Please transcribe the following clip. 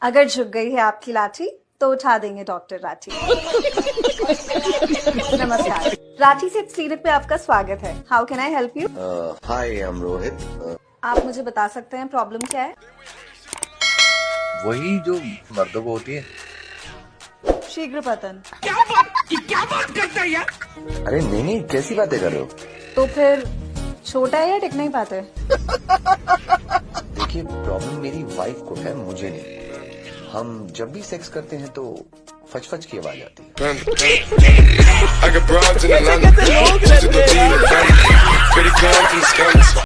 अगर झुक गई है आपकी लाठी तो उठा देंगे डॉक्टर राठी। नमस्कार, राठी से क्लिनिक पे आपका स्वागत है। How can I help you? Hi, I am Rohit. आप मुझे बता सकते हैं प्रॉब्लम क्या है? वही जो मर्दों को होती है। शीघ्र पतन। क्या बात करता है यार? अरे नहीं, कैसी बातें कर रहे हो? तो फिर छोटा है या टिक नहीं पाते? देखिए, प्रॉब्लम मेरी वाइफ को है, मुझे नहीं। हम जब भी सेक्स करते हैं तो फच की आवाज आती है।